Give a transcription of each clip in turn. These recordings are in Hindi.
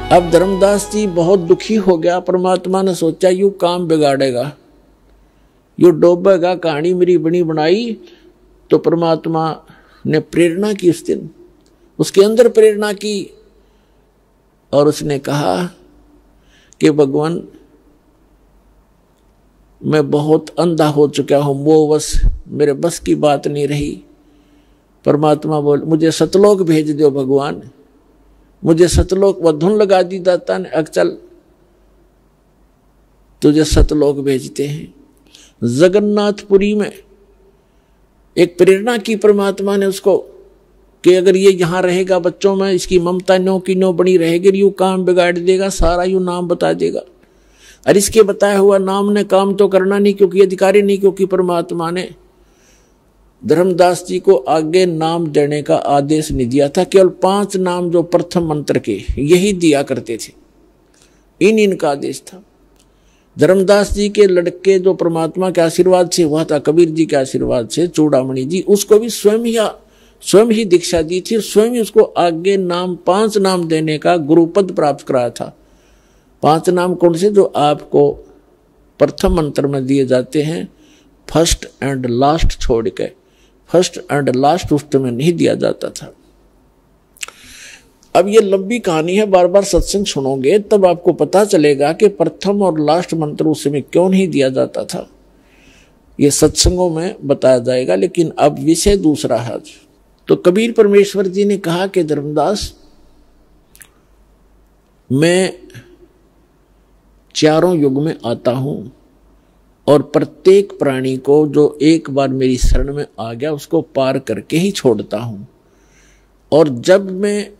अब धर्मदास जी बहुत दुखी हो गया। परमात्मा ने सोचा यू काम बिगाड़ेगा, यू डोबेगा, कहानी मेरी बनी बनाई। तो परमात्मा ने प्रेरणा की उस दिन, उसके अंदर प्रेरणा की और उसने कहा कि भगवान मैं बहुत अंधा हो चुका हूं, वो बस मेरे बस की बात नहीं रही। परमात्मा बोल मुझे सतलोक भेज दो भगवान, मुझे सतलोक, वह धुन लगा दी दाता ने, चल तुझे सतलोक भेजते हैं। जगन्नाथपुरी में एक प्रेरणा की परमात्मा ने उसको कि अगर ये यहां रहेगा बच्चों में, इसकी ममता नो की नो बनी रहेगी, यू काम बिगाड़ देगा, सारा यू नाम बता देगा। और इसके बताया हुआ नाम ने काम तो करना नहीं, क्योंकि अधिकारी नहीं, क्योंकि परमात्मा ने धर्मदास जी को आगे नाम देने का आदेश नहीं दिया था। केवल 5 नाम जो प्रथम मंत्र के यही दिया करते थे, इनका आदेश था। धर्मदास जी के लड़के जो परमात्मा के आशीर्वाद से हुआ था, कबीर जी के आशीर्वाद से, चूड़ामणि जी, उसको भी स्वयं ही दीक्षा दी थी, स्वयं ही उसको आगे नाम 5 नाम देने का गुरुपद प्राप्त कराया था। 5 नाम कौन से? जो आपको प्रथम मंत्र में दिए जाते हैं, फर्स्ट एंड लास्ट छोड़ के। फर्स्ट एंड लास्ट उस में नहीं दिया जाता था। अब ये लंबी कहानी है, बार बार सत्संग सुनोगे तब आपको पता चलेगा कि प्रथम और लास्ट मंत्र उस समय क्यों नहीं दिया जाता था। ये सत्संगों में बताया जाएगा, लेकिन अब विषय दूसरा है। तो कबीर परमेश्वर जी ने कहा कि धर्मदास मैं चारों युग में आता हूं और प्रत्येक प्राणी को जो एक बार मेरी शरण में आ गया उसको पार करके ही छोड़ता हूं। और जब मैं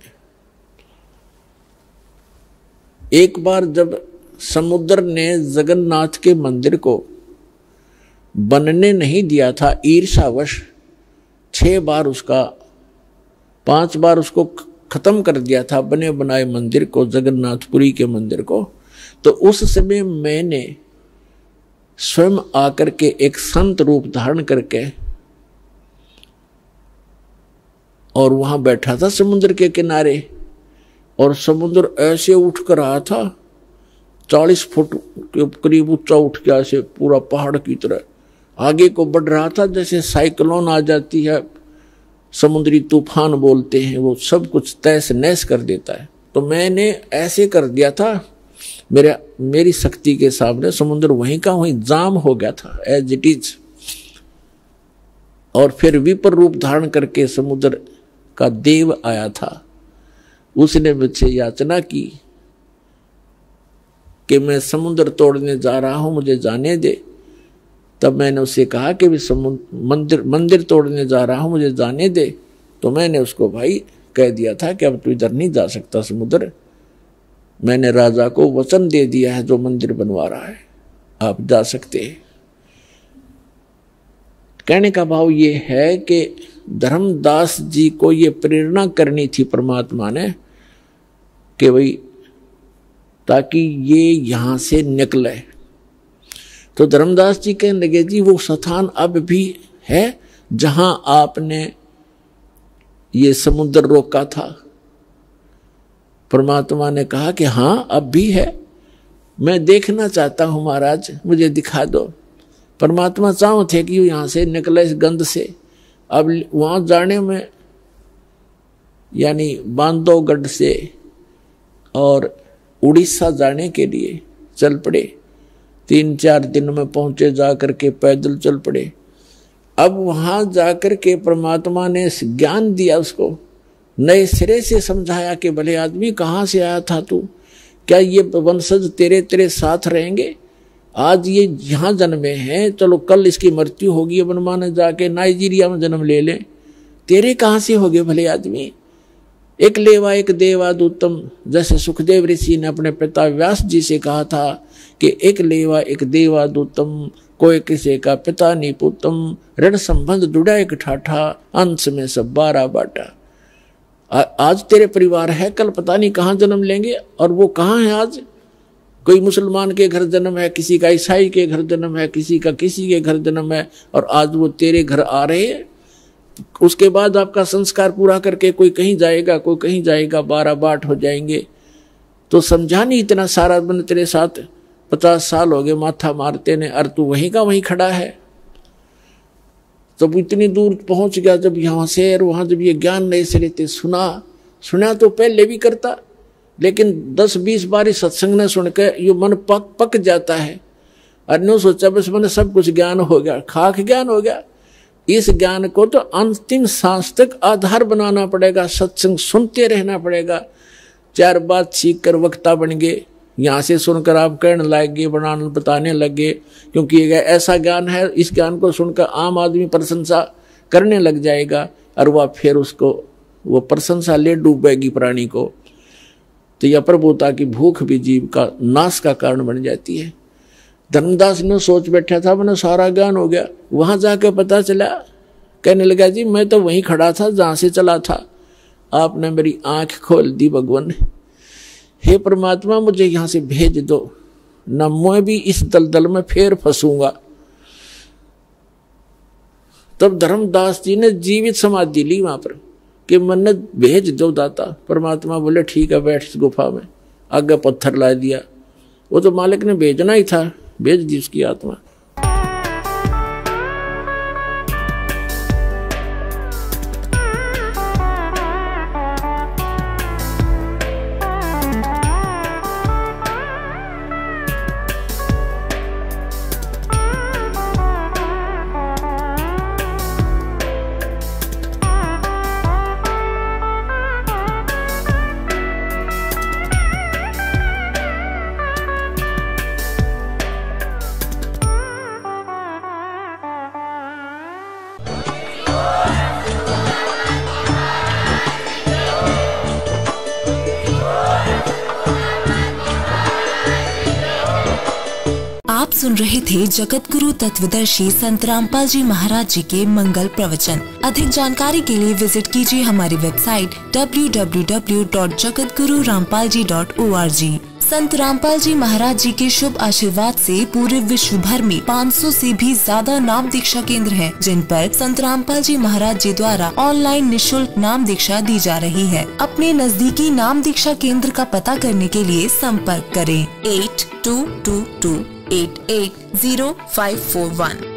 एक बार जब समुद्र ने जगन्नाथ के मंदिर को बनने नहीं दिया था, ईर्ष्यावश 6 बार उसका 5 बार उसको खत्म कर दिया था, बने बनाए मंदिर को, जगन्नाथपुरी के मंदिर को। तो उस समय मैंने स्वयं आकर के एक संत रूप धारण करके और वहां बैठा था समुद्र के किनारे, और समुद्र ऐसे उठ कर रहा था, 40 फुट के करीब ऊंचा उठ के ऐसे पूरा पहाड़ की तरह आगे को बढ़ रहा था। जैसे साइक्लोन आ जाती है, समुद्री तूफान बोलते हैं, वो सब कुछ तहस नहस कर देता है। तो मैंने ऐसे कर दिया था, मेरी शक्ति के सामने समुद्र वहीं का वहीं जाम हो गया था, एज इट इज। और फिर विपर रूप धारण करके समुद्र का देव आया था, उसने मुझसे याचना की कि मैं समुद्र तोड़ने जा रहा हूं, मुझे जाने दे। तब मैंने उससे कहा कि मैं मंदिर तोड़ने जा रहा हूं, मुझे जाने दे। तो मैंने उसको भाई कह दिया था कि अब तू इधर नहीं जा सकता समुद्र, मैंने राजा को वचन दे दिया है जो मंदिर बनवा रहा है, आप जा सकते हैं। कहने का भाव ये है कि धर्मदास जी को ये प्रेरणा करनी थी परमात्मा ने कि भाई ताकि ये यहां से निकले। तो धर्मदास जी कहने लगे जी वो स्थान अब भी है जहां आपने ये समुद्र रोका था। परमात्मा ने कहा कि हां अब भी है, मैं देखना चाहता हूं महाराज, मुझे दिखा दो। परमात्मा चाहो थे कि यहां से निकले इस गंध से। अब वहां जाने में यानी बांधवगढ़ से और उड़ीसा जाने के लिए चल पड़े, 3-4 दिन में पहुंचे, जाकर के पैदल चल पड़े। अब वहां जाकर के परमात्मा ने ज्ञान दिया, उसको नए सिरे से समझाया कि भले आदमी कहाँ से आया था तू, क्या ये वंशज तेरे साथ रहेंगे? आज ये यहाँ जन्मे हैं, चलो कल इसकी मृत्यु होगी, बनमाने जाके नाइजीरिया में जन्म ले लें, तेरे कहाँ से हो गए भले आदमी? एक लेवा एक देवादूतम, जैसे सुखदेव ऋषि ने अपने पिता व्यास जी से कहा था कि एक लेवा एक देवादूतम, कोई किसी का पिता नहीं पुतम, ऋण संबंध जुड़ा एक ठाठा, अंश में सब 12 बाटा। आज तेरे परिवार है, कल पता नहीं कहाँ जन्म लेंगे। और वो कहाँ है आज? कोई मुसलमान के घर जन्म है, किसी का ईसाई के घर जन्म है, किसी का किसी के घर जन्म है, और आज वो तेरे घर आ रहे हैं। उसके बाद आपका संस्कार पूरा करके कोई कहीं जाएगा, कोई कहीं जाएगा, 12 बाट हो जाएंगे। तो समझा नहीं इतना सारा मैंने तेरे साथ 50 साल हो गए माथा मारते ने, और तू वहीं का वहीं खड़ा है। तब इतनी दूर पहुंच गया जब यहाँ से, और वहां जब ये ज्ञान नए सिरे से सुना तो पहले भी करता, लेकिन 10-20 बार सत्संग ने सुनकर ये मन पक जाता है। और नो सोचा बस मैंने सब कुछ ज्ञान हो गया, खाक ज्ञान हो गया। इस ज्ञान को तो अंतिम सांस तक आधार बनाना पड़ेगा, सत्संग सुनते रहना पड़ेगा। 4 बात सीख कर वक्ता बन गए, यहाँ से सुनकर आप कहने लगे, बताने लगे, क्योंकि ये ऐसा ज्ञान है, इस ज्ञान को सुनकर आम आदमी प्रशंसा करने लग जाएगा, और वह फिर उसको वो प्रशंसा ले डूबेगी प्राणी को। तो यह प्रभुता की भूख भी जीव का नाश का कारण बन जाती है। धर्मदास ने सोच बैठा था मैंने सारा ज्ञान हो गया, वहां जाकर पता चला, कहने लगा जी मैं तो वहीं खड़ा था जहां से चला था, आपने मेरी आंख खोल दी भगवान। हे परमात्मा मुझे यहां से भेज दो, न मैं भी इस दलदल में फिर फंसूंगा। तब धर्मदास जी ने जीवित समाधि ली वहां पर कि मन भेज दो दाता। परमात्मा बोले ठीक है बैठ इस गुफा में, आगे पत्थर ला दिया। वो तो मालिक ने भेजना ही था, भेज दी उसकी आत्मा। आप सुन रहे थे जगत गुरु तत्वदर्शी संत रामपाल जी महाराज जी के मंगल प्रवचन। अधिक जानकारी के लिए विजिट कीजिए हमारी वेबसाइट www.jagatgururampalji.org। संत रामपाल जी महाराज जी के शुभ आशीर्वाद से पूरे विश्व भर में 500 से भी ज्यादा नाम दीक्षा केंद्र हैं, जिन पर संत रामपाल जी महाराज जी द्वारा ऑनलाइन निशुल्क नाम दीक्षा दी जा रही है। अपने नजदीकी नाम दीक्षा केंद्र का पता करने के लिए संपर्क करें 8222880541।